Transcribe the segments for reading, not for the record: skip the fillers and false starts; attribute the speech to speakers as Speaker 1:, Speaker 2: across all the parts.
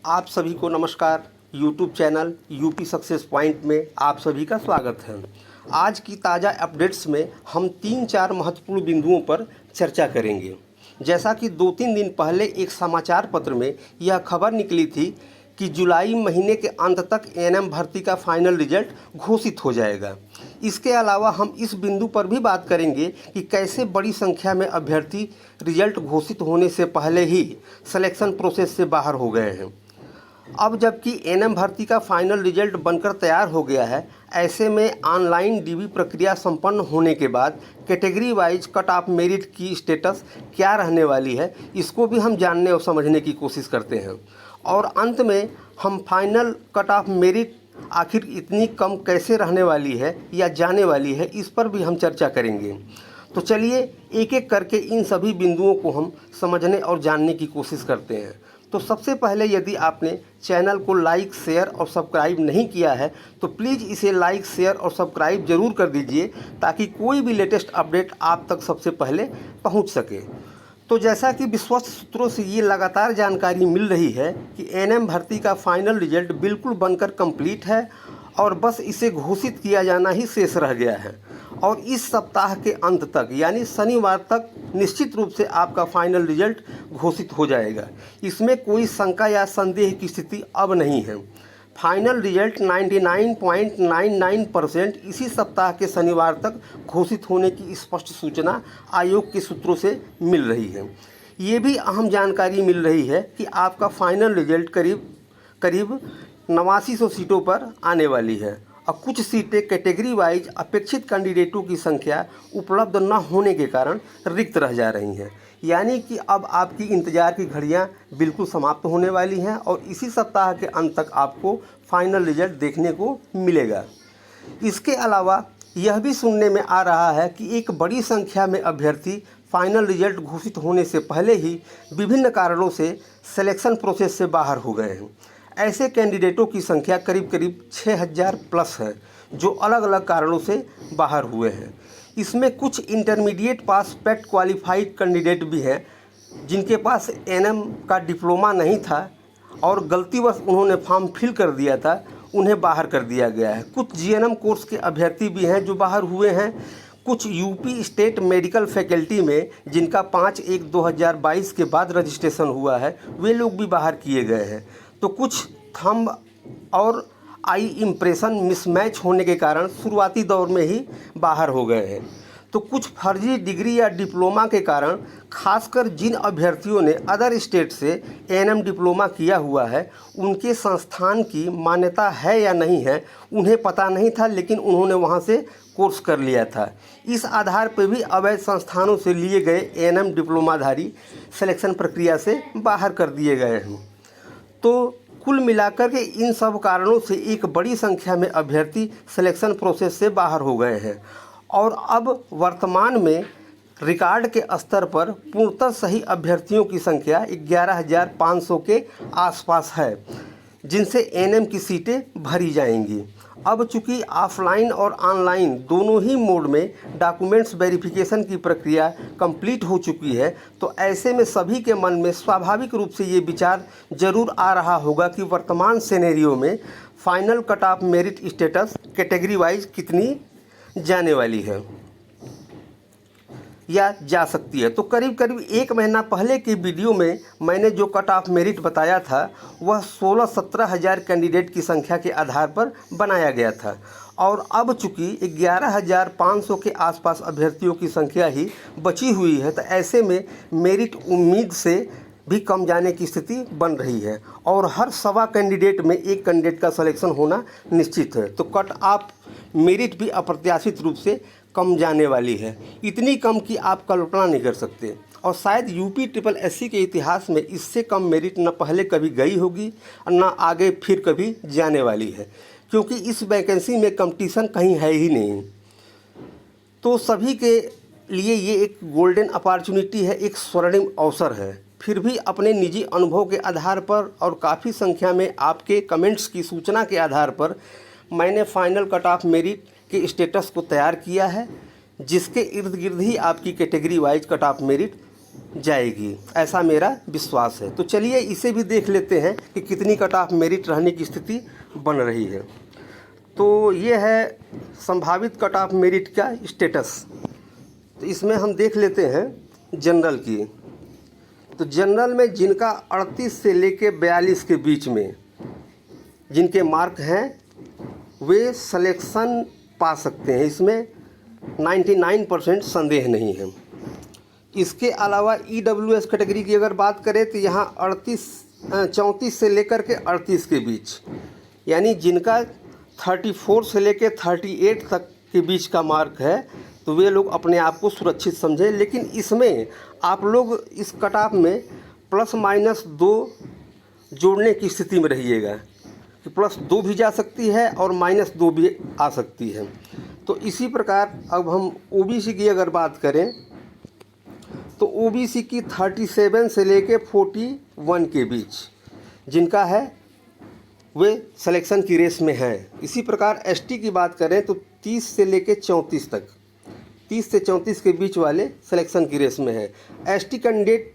Speaker 1: आप सभी को नमस्कार। YouTube channel UP success point में आप सभी का स्वागत है। आज की ताज़ा अपडेट्स में हम 3-4 महत्वपूर्ण बिंदुओं पर चर्चा करेंगे। जैसा कि 2-3 दिन पहले एक समाचार पत्र में यह खबर निकली थी कि जुलाई महीने के अंत तक एएनएम भर्ती का फाइनल रिजल्ट घोषित हो जाएगा। इसके अलावा हम इस बिंदु पर भी बात करेंगे कि कैसे बड़ी संख्या में अभ्यर्थी रिजल्ट घोषित होने से पहले ही सिलेक्शन प्रोसेस से बाहर हो गए हैं। अब जबकि एएनएम भर्ती का फाइनल रिजल्ट बनकर तैयार हो गया है, ऐसे में ऑनलाइन डीबी प्रक्रिया संपन्न होने के बाद category wise cut off merit की स्टेटस क्या रहने वाली है, इसको भी हम जानने और समझने की कोशिश करते हैं। और अंत में हम फाइनल कट ऑफ मेरिट आखिर इतनी कम कैसे रहने वाली है या जाने वाली है, इस पर भी हम चर्चा करेंगे। तो चलिए एक एक करके इन सभी बिंदुओं को हम समझने और जानने की कोशिश करते हैं। तो सबसे पहले यदि आपने चैनल को लाइक, शेयर और सब्सक्राइब नहीं किया है तो प्लीज़ इसे लाइक, शेयर और सब्सक्राइब ज़रूर कर दीजिए ताकि कोई भी लेटेस्ट अपडेट आप तक सबसे पहले पहुंच सके। तो जैसा कि विश्वस्त सूत्रों से ये लगातार जानकारी मिल रही है कि एएनएम भर्ती का फाइनल रिजल्ट बिल्कुल बनकर कंप्लीट है और बस इसे घोषित किया जाना ही शेष रह गया है और इस सप्ताह के अंत तक यानी शनिवार तक निश्चित रूप से आपका फाइनल रिजल्ट घोषित हो जाएगा। इसमें कोई शंका या संदेह की स्थिति अब नहीं है। फाइनल रिजल्ट 99.99% इसी सप्ताह के शनिवार तक घोषित होने की स्पष्ट सूचना आयोग के सूत्रों से मिल रही है। ये भी अहम जानकारी मिल रही है कि आपका फाइनल रिजल्ट करीब 8900 सीटों पर आने वाली है और कुछ सीटें कैटेगरी वाइज अपेक्षित कैंडिडेटों की संख्या उपलब्ध न होने के कारण रिक्त रह जा रही हैं। यानी कि अब आपकी इंतज़ार की घड़ियां बिल्कुल समाप्त होने वाली हैं और इसी सप्ताह के अंत तक आपको फाइनल रिजल्ट देखने को मिलेगा। इसके अलावा यह भी सुनने में आ रहा है कि एक बड़ी संख्या में अभ्यर्थी फाइनल रिजल्ट घोषित होने से पहले ही विभिन्न कारणों से सिलेक्शन प्रोसेस से बाहर हो गए हैं। ऐसे कैंडिडेटों की संख्या करीब 6000 प्लस है जो अलग अलग कारणों से बाहर हुए हैं। इसमें कुछ इंटरमीडिएट पास पेट क्वालिफाइड कैंडिडेट भी हैं जिनके पास एएनएम का डिप्लोमा नहीं था और गलतीवश उन्होंने फॉर्म फिल कर दिया था, उन्हें बाहर कर दिया गया है। कुछ जीएनएम कोर्स के अभ्यर्थी भी हैं जो बाहर हुए हैं। कुछ यूपी स्टेट मेडिकल फैकल्टी में जिनका 5/1/2022 के बाद रजिस्ट्रेशन हुआ है, वे लोग भी बाहर किए गए हैं। तो कुछ थंब और आई इम्प्रेशन मिसमैच होने के कारण शुरुआती दौर में ही बाहर हो गए हैं। तो कुछ फर्जी डिग्री या डिप्लोमा के कारण खासकर जिन अभ्यर्थियों ने अदर स्टेट से एएनएम डिप्लोमा किया हुआ है, उनके संस्थान की मान्यता है या नहीं है उन्हें पता नहीं था, लेकिन उन्होंने वहां से कोर्स कर लिया था। इस आधार पर भी अवैध संस्थानों से लिए गए एएनएम डिप्लोमाधारी सिलेक्शन प्रक्रिया से बाहर कर दिए गए हैं। तो कुल मिलाकर के इन सब कारणों से एक बड़ी संख्या में अभ्यर्थी सिलेक्शन प्रोसेस से बाहर हो गए हैं और अब वर्तमान में रिकॉर्ड के स्तर पर पूर्णतः सही अभ्यर्थियों की संख्या 11500 के आसपास है जिनसे एएनएम की सीटें भरी जाएंगी। अब चूंकि ऑफलाइन और ऑनलाइन दोनों ही मोड में डॉक्यूमेंट्स वेरिफिकेशन की प्रक्रिया कंप्लीट हो चुकी है, तो ऐसे में सभी के मन में स्वाभाविक रूप से ये विचार जरूर आ रहा होगा कि वर्तमान सिनेरियो में final cut off merit status category wise कितनी जाने वाली है या जा सकती है। तो करीब 1 महीना पहले के वीडियो में मैंने जो कट ऑफ मेरिट बताया था वह 16-17 हज़ार कैंडिडेट की संख्या के आधार पर बनाया गया था और अब चूँकि 11,500 के आसपास अभ्यर्थियों की संख्या ही बची हुई है, तो ऐसे में मेरिट उम्मीद से भी कम जाने की स्थिति बन रही है और हर सवा कैंडिडेट में एक कैंडिडेट का सिलेक्शन होना निश्चित है। तो कट ऑफ मेरिट भी अप्रत्याशित रूप से कम जाने वाली है, इतनी कम कि आप कल्पना नहीं कर सकते और शायद यूपी SSS के इतिहास में इससे कम मेरिट न पहले कभी गई होगी और न आगे फिर कभी जाने वाली है, क्योंकि इस वैकेंसी में कंपटीशन कहीं है ही नहीं। तो सभी के लिए ये एक गोल्डन अपॉर्चुनिटी है, एक स्वर्णिम अवसर है। फिर भी अपने निजी अनुभव के आधार पर और काफ़ी संख्या में आपके कमेंट्स की सूचना के आधार पर मैंने फाइनल कट ऑफ मेरिट के स्टेटस को तैयार किया है, जिसके इर्द गिर्द ही आपकी category wise cut off merit जाएगी, ऐसा मेरा विश्वास है। तो चलिए इसे भी देख लेते हैं कि कितनी कट ऑफ मेरिट रहने की स्थिति बन रही है। तो ये है संभावित कट ऑफ मेरिट का स्टेटस। तो इसमें हम देख लेते हैं जनरल की। तो जनरल में जिनका 38 से लेके 42 के बीच में जिनके मार्क हैं वे सिलेक्शन पा सकते हैं, इसमें 99% संदेह नहीं है। इसके अलावा EWS कैटेगरी की अगर बात करें तो यहाँ 34 से लेकर के 38 के बीच, यानी जिनका 34 से लेकर 38 तक के बीच का मार्क है, तो वे लोग अपने आप को सुरक्षित समझें। लेकिन इसमें आप लोग इस कट ऑफ में ±2 जोड़ने की स्थिति में रहिएगा कि +2 भी जा सकती है और -2 भी आ सकती है। तो इसी प्रकार अब हम OBC की अगर बात करें तो OBC की 37 से लेके 41 के बीच जिनका है वे सिलेक्शन की रेस में हैं। इसी प्रकार ST की बात करें तो 30 से लेके 34 तक, 30 से 34 के बीच वाले सिलेक्शन की रेस में हैं। ST कैंडिडेट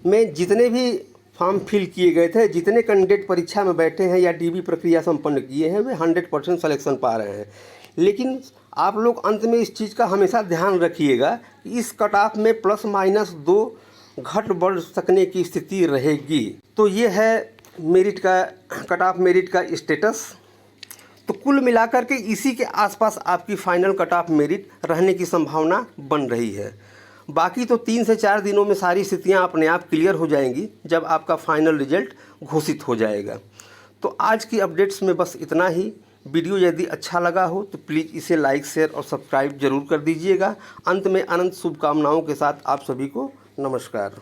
Speaker 1: में जितने भी फॉर्म फिल किए गए थे, जितने कैंडिडेट परीक्षा में बैठे हैं या DB प्रक्रिया संपन्न किए हैं, वे 100% सिलेक्शन पा रहे हैं। लेकिन आप लोग अंत में इस चीज़ का हमेशा ध्यान रखिएगा कि इस कट ऑफ में ±2 घट बढ़ सकने की स्थिति रहेगी। तो ये है मेरिट का, कट ऑफ मेरिट का स्टेटस। तो कुल मिलाकर के इसी के आसपास आपकी फाइनल कट ऑफ मेरिट रहने की संभावना बन रही है। बाकी तो 3 से 4 दिनों में सारी स्थितियां अपने आप क्लियर हो जाएंगी जब आपका फाइनल रिजल्ट घोषित हो जाएगा। तो आज की अपडेट्स में बस इतना ही। वीडियो यदि अच्छा लगा हो तो प्लीज़ इसे लाइक, शेयर और सब्सक्राइब जरूर कर दीजिएगा। अंत में अनंत शुभकामनाओं के साथ आप सभी को नमस्कार।